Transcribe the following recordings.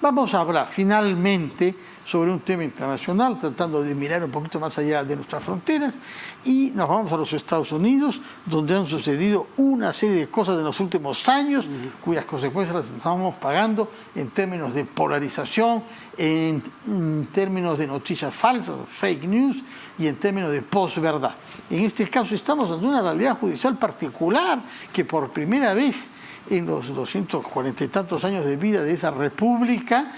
Vamos a hablar finalmente sobre un tema internacional, tratando de mirar un poquito más allá de nuestras fronteras, y nos vamos a los Estados Unidos, donde han sucedido una serie de cosas en los últimos años, cuyas consecuencias las estamos pagando en términos de polarización, en términos de noticias falsas, fake news, y en términos de posverdad. En este caso estamos ante una realidad judicial particular que por primera vez en los 240 y tantos años de vida de esa república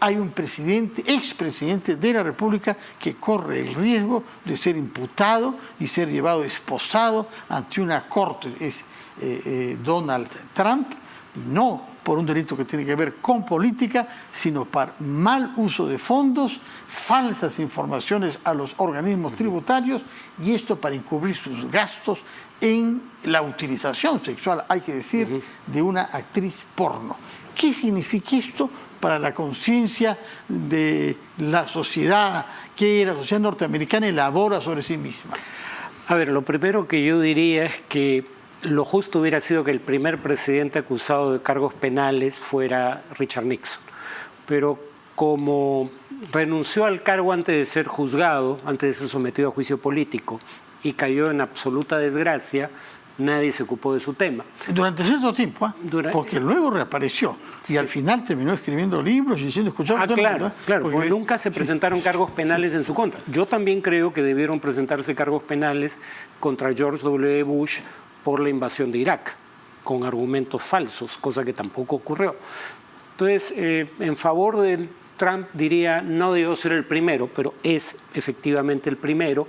hay un presidente, expresidente de la República, que corre el riesgo de ser imputado y ser llevado esposado ante una corte. Es Donald Trump, y no por un delito que tiene que ver con política, sino para mal uso de fondos, falsas informaciones a los organismos tributarios, y esto para encubrir sus gastos en la utilización sexual, hay que decir, de una actriz porno. ¿Qué significa esto para la conciencia de la sociedad que la sociedad norteamericana elabora sobre sí misma? A ver, lo primero que yo diría es que lo justo hubiera sido que el primer presidente acusado de cargos penales fuera Richard Nixon. Pero como renunció al cargo antes de ser juzgado, antes de ser sometido a juicio político, y cayó en absoluta desgracia, nadie se ocupó de su tema. Durante cierto tiempo, porque luego reapareció y al final terminó escribiendo libros y diciendo, claro, porque nunca se presentaron cargos penales en su contra. Yo también creo que debieron presentarse cargos penales contra George W. Bush por la invasión de Irak, con argumentos falsos, cosa que tampoco ocurrió. Entonces, en favor de Trump diría, no debió ser el primero, pero es efectivamente el primero.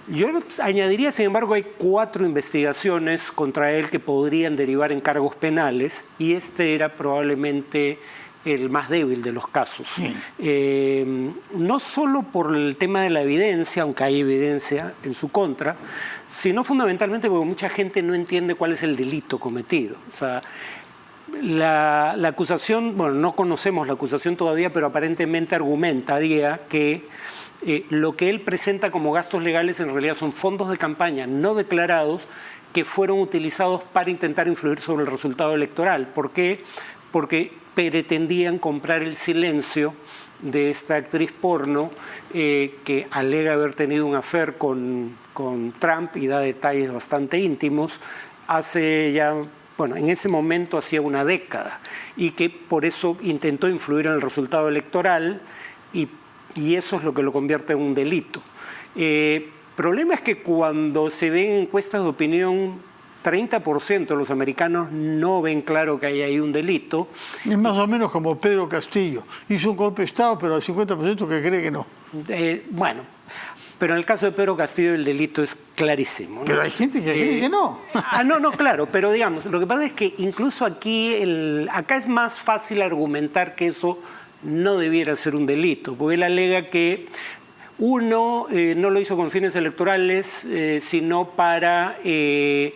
Yo añadiría, sin embargo, hay 4 investigaciones contra él que podrían derivar en cargos penales, y este era probablemente el más débil de los casos. No solo por el tema de la evidencia, aunque hay evidencia en su contra, sino fundamentalmente porque mucha gente no entiende cuál es el delito cometido. O sea, la acusación, bueno, no conocemos la acusación todavía, pero aparentemente argumentaría que lo que él presenta como gastos legales en realidad son fondos de campaña no declarados que fueron utilizados para intentar influir sobre el resultado electoral. ¿Por qué? Porque pretendían comprar el silencio de esta actriz porno que alega haber tenido un affair con Trump y da detalles bastante íntimos hace ya, bueno, en ese momento hacía una década, y que por eso intentó influir en el resultado electoral, y eso es lo que lo convierte en un delito. El problema es que cuando se ven encuestas de opinión, 30% de los americanos no ven claro que hay ahí un delito. Es más o menos como Pedro Castillo. Hizo un golpe de Estado, pero hay 50% que cree que no. Bueno, pero en el caso de Pedro Castillo el delito es clarísimo, ¿no? Pero hay gente que cree que no. No, claro, pero digamos, lo que pasa es que incluso aquí, acá es más fácil argumentar que eso no debiera ser un delito, porque él alega que uno no lo hizo con fines electorales, sino para que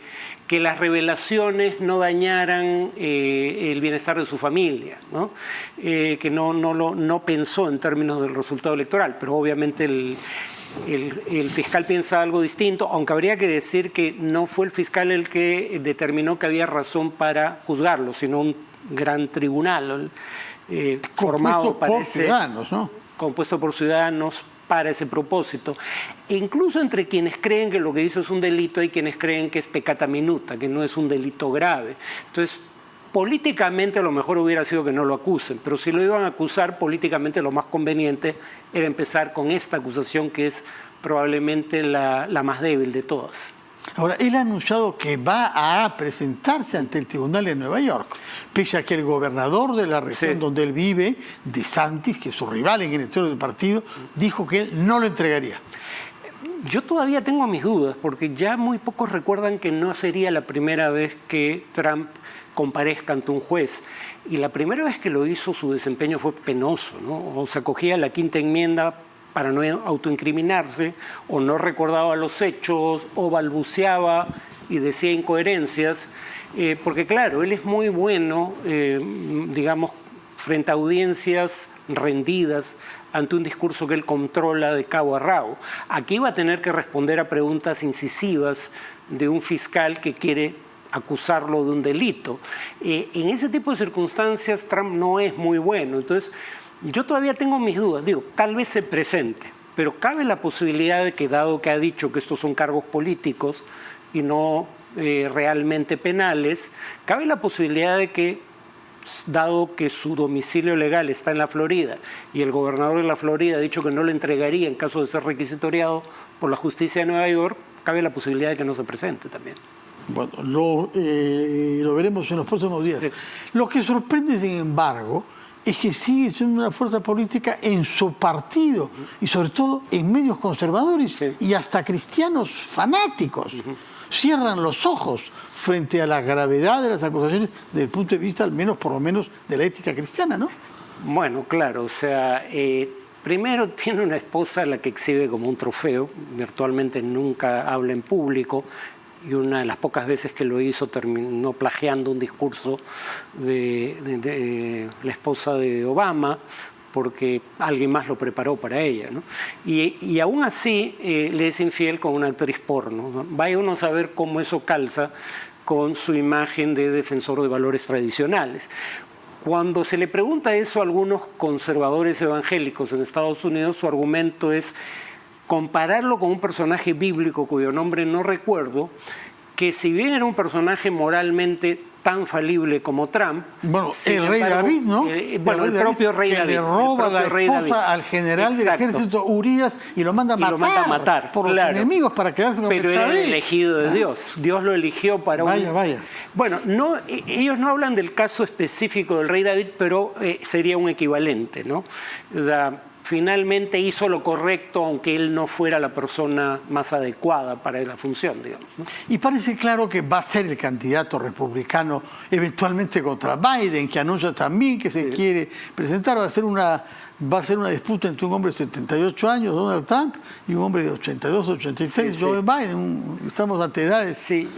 las revelaciones no dañaran el bienestar de su familia, ¿no? Que no pensó en términos del resultado electoral, pero obviamente el fiscal piensa algo distinto, aunque habría que decir que no fue el fiscal el que determinó que había razón para juzgarlo, sino un gran tribunal formado por ciudadanos, ¿no? Compuesto por ciudadanos para ese propósito. E incluso entre quienes creen que lo que hizo es un delito, hay quienes creen que es peccata minuta, que no es un delito grave. Entonces, políticamente a lo mejor hubiera sido que no lo acusen, pero si lo iban a acusar, políticamente lo más conveniente era empezar con esta acusación, que es probablemente la más débil de todas. Ahora, él ha anunciado que va a presentarse ante el tribunal de Nueva York, pese a que el gobernador de la región donde él vive, DeSantis, que es su rival en el interior del partido, dijo que él no lo entregaría. Yo todavía tengo mis dudas, porque ya muy pocos recuerdan que no sería la primera vez que Trump comparezca ante un juez. Y la primera vez que lo hizo, su desempeño fue penoso, ¿no? O se acogía a la quinta enmienda para no autoincriminarse, o no recordaba los hechos, o balbuceaba y decía incoherencias, porque claro, él es muy bueno, digamos, frente a audiencias rendidas ante un discurso que él controla de cabo a rabo. Aquí va a tener que responder a preguntas incisivas de un fiscal que quiere acusarlo de un delito. En ese tipo de circunstancias Trump no es muy bueno. Entonces, yo todavía tengo mis dudas. Digo, tal vez se presente, pero cabe la posibilidad de que, dado que ha dicho que estos son cargos políticos y no realmente penales, cabe la posibilidad de que, dado que su domicilio legal está en la Florida y el gobernador de la Florida ha dicho que no le entregaría en caso de ser requisitoriado por la justicia de Nueva York, cabe la posibilidad de que no se presente también. Bueno, lo veremos en los próximos días. Sí. Lo que sorprende, sin embargo, es que sigue siendo una fuerza política en su partido y sobre todo en medios conservadores y hasta cristianos fanáticos. Cierran los ojos frente a la gravedad de las acusaciones desde el punto de vista, al menos, por lo menos, de la ética cristiana, ¿no? Bueno, claro, o sea, primero tiene una esposa a la que exhibe como un trofeo, virtualmente nunca habla en público, y una de las pocas veces que lo hizo terminó plagiando un discurso de la esposa de Obama, porque alguien más lo preparó para ella, ¿no? Y aún así le es infiel con una actriz porno, ¿no? Vaya uno a saber cómo eso calza con su imagen de defensor de valores tradicionales. Cuando se le pregunta eso a algunos conservadores evangélicos en Estados Unidos, su argumento es compararlo con un personaje bíblico cuyo nombre no recuerdo, que si bien era un personaje moralmente tan falible como Trump... Bueno, el rey David, ¿no? Bueno, el propio rey David. Que le roba la esposa al general del ejército Urías y lo manda a matar por los enemigos para quedarse con el Pero era el elegido de Dios. Dios lo eligió para Vaya. Bueno, ellos no hablan del caso específico del rey David, pero sería un equivalente, ¿no? O sea, finalmente hizo lo correcto, aunque él no fuera la persona más adecuada para la función, digamos, ¿no? Y parece claro que va a ser el candidato republicano eventualmente contra Biden, que anuncia también que se quiere presentar. Va a ser una disputa entre un hombre de 78 años, Donald Trump, y un hombre de 82, 83, Joe Biden. Estamos ante edades. Sí,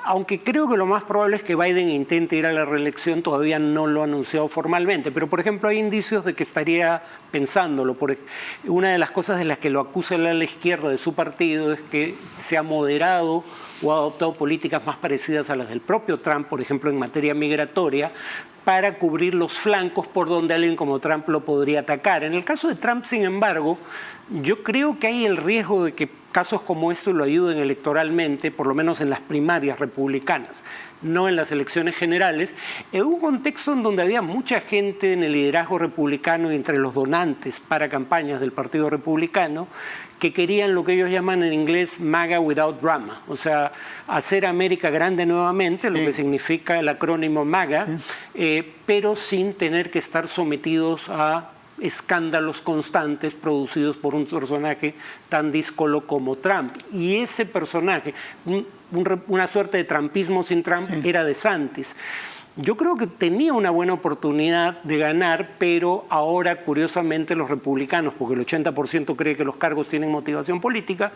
aunque creo que lo más probable es que Biden intente ir a la reelección, todavía no lo ha anunciado formalmente, pero por ejemplo hay indicios de que estaría pensándolo. Una de las cosas de las que lo acusa la izquierda de su partido es que se ha moderado o ha adoptado políticas más parecidas a las del propio Trump, por ejemplo en materia migratoria, para cubrir los flancos por donde alguien como Trump lo podría atacar. En el caso de Trump, sin embargo, yo creo que hay el riesgo de que casos como estos lo ayuden electoralmente, por lo menos en las primarias republicanas, no en las elecciones generales, en un contexto en donde había mucha gente en el liderazgo republicano y entre los donantes para campañas del Partido Republicano que querían lo que ellos llaman en inglés MAGA without drama, o sea, hacer América grande nuevamente, lo que significa el acrónimo MAGA, pero sin tener que estar sometidos a escándalos constantes producidos por un personaje tan díscolo como Trump. Y ese personaje, una suerte de trumpismo sin Trump, era DeSantis. Yo creo que tenía una buena oportunidad de ganar, pero ahora, curiosamente, los republicanos, porque el 80% cree que los cargos tienen motivación política,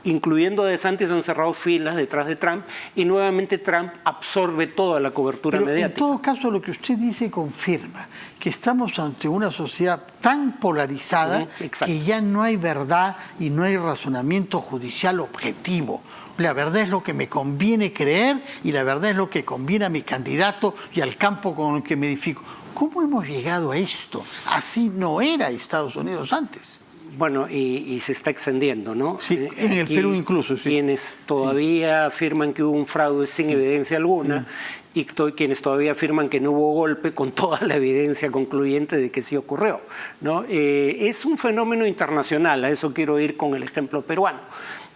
incluyendo a DeSantis, han cerrado filas detrás de Trump y nuevamente Trump absorbe toda la cobertura mediática. En todo caso, lo que usted dice confirma que estamos ante una sociedad tan polarizada que ya no hay verdad y no hay razonamiento judicial objetivo. La verdad es lo que me conviene creer y la verdad es lo que conviene a mi candidato y al campo con el que me edifico. ¿Cómo hemos llegado a esto? Así no era Estados Unidos antes. Bueno, y se está extendiendo, ¿no? Sí, en el Perú incluso. Sí. Quienes todavía afirman que hubo un fraude sin evidencia alguna y quienes todavía afirman que no hubo golpe con toda la evidencia concluyente de que sí ocurrió, ¿no? Es un fenómeno internacional, a eso quiero ir con el ejemplo peruano.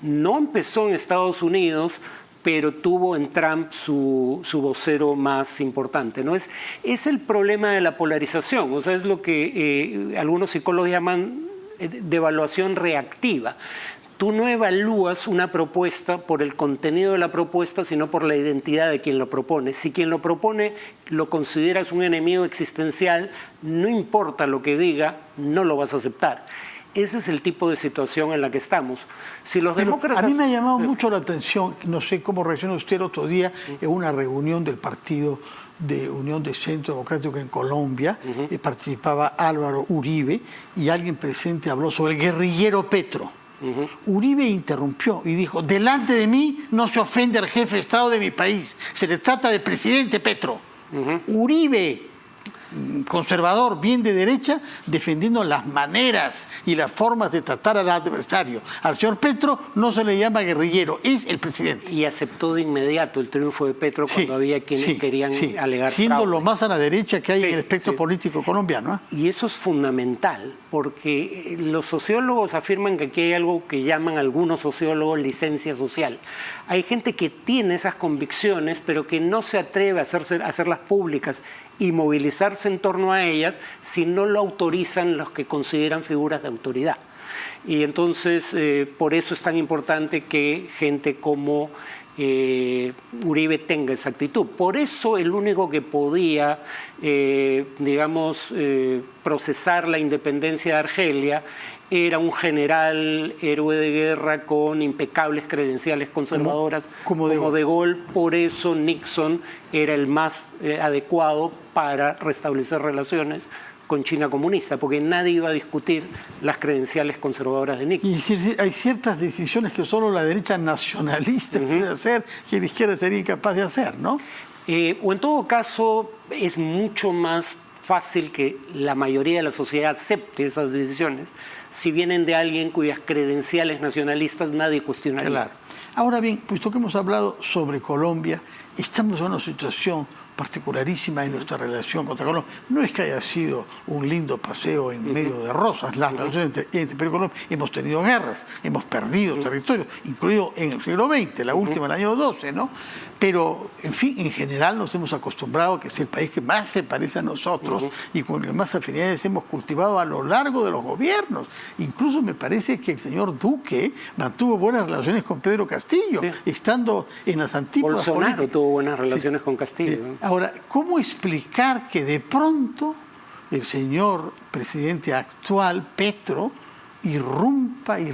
No empezó en Estados Unidos, pero tuvo en Trump su vocero más importante, ¿no? Es el problema de la polarización, o sea, es lo que algunos psicólogos llaman devaluación reactiva. Tú no evalúas una propuesta por el contenido de la propuesta, sino por la identidad de quien lo propone. Si quien lo propone lo consideras un enemigo existencial, no importa lo que diga, no lo vas a aceptar. Ese es el tipo de situación en la que estamos. Si los demócratas... A mí me ha llamado mucho la atención, no sé cómo reaccionó usted el otro día en una reunión del Partido de Unión de Centro Democrático en Colombia, participaba Álvaro Uribe y alguien presente habló sobre el guerrillero Petro. Uribe interrumpió y dijo, delante de mí no se ofende al jefe de Estado de mi país, se le trata de presidente Petro. Uribe, conservador, bien de derecha, defendiendo las maneras y las formas de tratar al adversario. Al señor Petro no se le llama guerrillero, es el presidente. Y aceptó de inmediato el triunfo de Petro cuando había quienes querían alegar siendo fraude. lo más a la derecha que hay en el espectro político colombiano. Y eso es fundamental, porque los sociólogos afirman que aquí hay algo que llaman algunos sociólogos licencia social. Hay gente que tiene esas convicciones, pero que no se atreve a hacerlas públicas y movilizarse en torno a ellas si no lo autorizan los que consideran figuras de autoridad. Y entonces, por eso es tan importante que gente como Uribe tenga esa actitud. Por eso el único que podía, procesar la independencia de Argelia era un general, héroe de guerra con impecables credenciales conservadoras como De Gaulle. Por eso Nixon era el más adecuado para restablecer relaciones con China comunista, porque nadie iba a discutir las credenciales conservadoras de Nixon. Y hay ciertas decisiones que solo la derecha nacionalista puede hacer, que la izquierda sería incapaz de hacer, ¿no? O en todo caso, es mucho más fácil que la mayoría de la sociedad acepte esas decisiones si vienen de alguien cuyas credenciales nacionalistas nadie cuestionaría. Claro. Ahora bien, puesto que hemos hablado sobre Colombia, estamos en una situación particularísima en nuestra relación contra Colombia. No es que haya sido un lindo paseo en medio de rosas, las relaciones entre Perú y Colombia. Hemos tenido guerras, hemos perdido territorios, incluido en el siglo XX, la última, el año 12, ¿no? Pero, en fin, en general nos hemos acostumbrado a que es el país que más se parece a nosotros y con el que más afinidades hemos cultivado a lo largo de los gobiernos. Incluso me parece que el señor Duque mantuvo buenas relaciones con Pedro Castillo, estando en las antípodas Bolsonaro políticas. tuvo buenas relaciones con Castillo. Ahora, ¿cómo explicar que de pronto el señor presidente actual, Petro, irrumpa y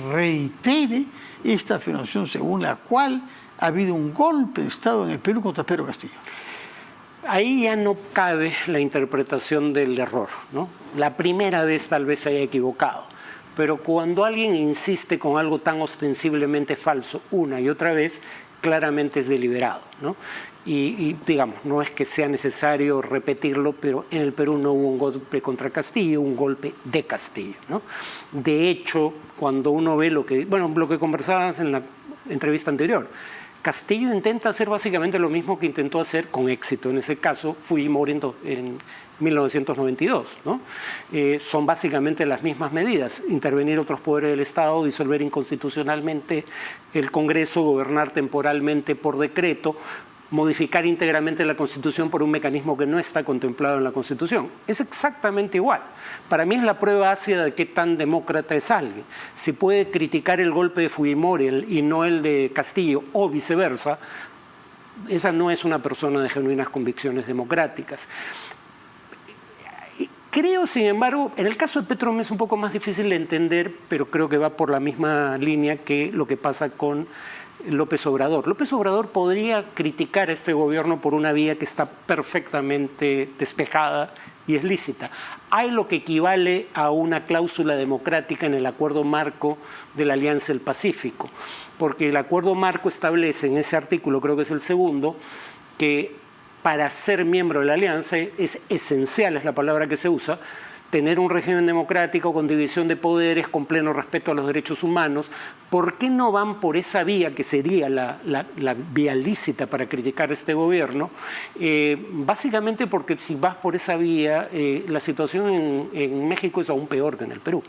reitere esta afirmación según la cual ha habido un golpe de Estado en el Perú contra Pedro Castillo? Ahí ya no cabe la interpretación del error, ¿no? La primera vez tal vez se haya equivocado, pero cuando alguien insiste con algo tan ostensiblemente falso una y otra vez, claramente es deliberado, ¿no? Y digamos, no es que sea necesario repetirlo, pero en el Perú no hubo un golpe contra Castillo, un golpe de Castillo, ¿no? De hecho, cuando uno ve lo que conversabas en la entrevista anterior, Castillo intenta hacer básicamente lo mismo que intentó hacer con éxito, en ese caso, Fujimori en 1992, ¿no? Son básicamente las mismas medidas: intervenir otros poderes del Estado, disolver inconstitucionalmente el Congreso, gobernar temporalmente por decreto, modificar íntegramente la Constitución por un mecanismo que no está contemplado en la Constitución. Es exactamente igual. Para mí es la prueba ácida de qué tan demócrata es alguien. Si puede criticar el golpe de Fujimori y no el de Castillo, o viceversa, esa no es una persona de genuinas convicciones democráticas. Creo, sin embargo, en el caso de Petro es un poco más difícil de entender, pero creo que va por la misma línea que lo que pasa con López Obrador. López Obrador podría criticar a este gobierno por una vía que está perfectamente despejada y es lícita. Hay lo que equivale a una cláusula democrática en el acuerdo marco de la Alianza del Pacífico, porque el acuerdo marco establece en ese artículo, creo que es el segundo, que para ser miembro de la Alianza es esencial, es la palabra que se usa, tener un régimen democrático con división de poderes, con pleno respeto a los derechos humanos. ¿Por qué no van por esa vía que sería la vía lícita para criticar a este gobierno? Básicamente porque si vas por esa vía, la situación en México es aún peor que en el Perú.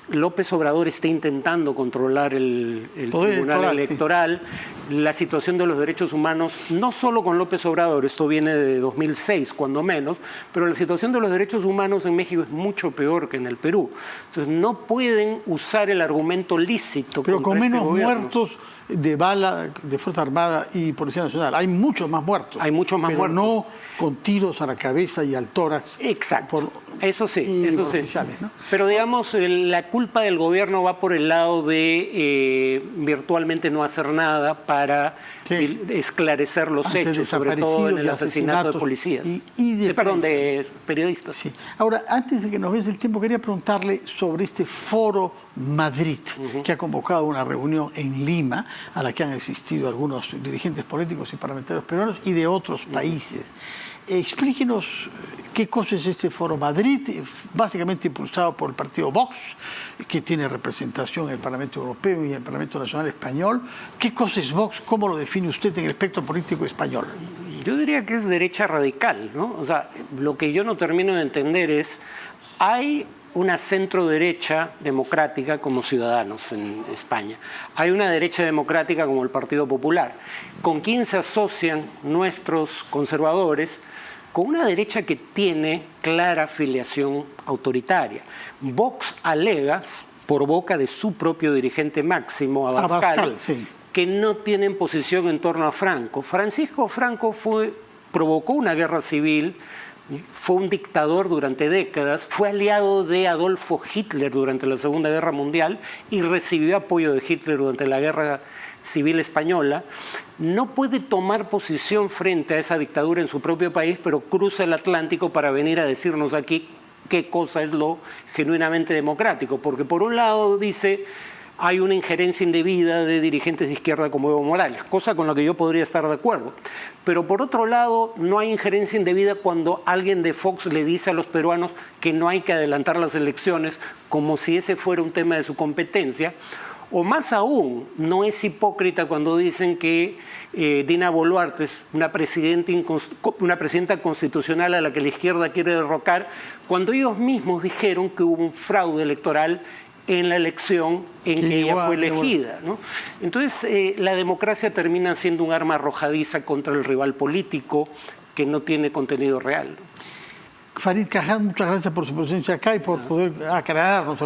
López Obrador está intentando controlar el Tribunal Electoral. La situación de los derechos humanos, no solo con López Obrador, esto viene de 2006 cuando menos, pero la situación de los derechos humanos en México es mucho peor que en el Perú. Entonces no pueden usar el argumento lícito. Pero con menos gobierno. Muertos de bala de Fuerza Armada y Policía Nacional. Hay muchos más muertos. Hay muchos más pero muertos. no con tiros a la cabeza y al tórax. Exacto. Eso sí, y eso sí. oficiales, ¿no? Pero digamos, la culpa del gobierno va por el lado de virtualmente no hacer nada para esclarecer los hechos, sobre todo en el asesinato de policías. De periodistas. Sí. Ahora, antes de que nos veas el tiempo, quería preguntarle sobre este Foro Madrid, que ha convocado una reunión en Lima, a la que han asistido algunos dirigentes políticos y parlamentarios peruanos y de otros países. Explíquenos qué cosa es este Foro Madrid, básicamente impulsado por el partido Vox, que tiene representación en el Parlamento Europeo y en el Parlamento Nacional Español. ¿Qué cosa es Vox? ¿Cómo lo define usted en el espectro político español? Yo diría que es derecha radical, ¿no? O sea, lo que yo no termino de entender es, hay una centro-derecha democrática como Ciudadanos en España. Hay una derecha democrática como el Partido Popular. ¿Con quién se asocian nuestros conservadores? Con una derecha que tiene clara filiación autoritaria. Vox alega, por boca de su propio dirigente máximo, Abascal, que no tienen posición en torno a Franco. Francisco Franco provocó una guerra civil, fue un dictador durante décadas, fue aliado de Adolfo Hitler durante la Segunda Guerra Mundial y recibió apoyo de Hitler durante la Guerra Civil Española. No puede tomar posición frente a esa dictadura en su propio país, pero cruza el Atlántico para venir a decirnos aquí qué cosa es lo genuinamente democrático. Porque por un lado dice, hay una injerencia indebida de dirigentes de izquierda como Evo Morales, cosa con la que yo podría estar de acuerdo. Pero por otro lado, no hay injerencia indebida cuando alguien de Vox le dice a los peruanos que no hay que adelantar las elecciones, como si ese fuera un tema de su competencia. O más aún, no es hipócrita cuando dicen que Dina Boluarte es una presidenta constitucional a la que la izquierda quiere derrocar, cuando ellos mismos dijeron que hubo un fraude electoral en la elección en que ella fue elegida, ¿no? Entonces, la democracia termina siendo un arma arrojadiza contra el rival político que no tiene contenido real. Farid Cajat, muchas gracias por su presencia acá y por poder aclararnos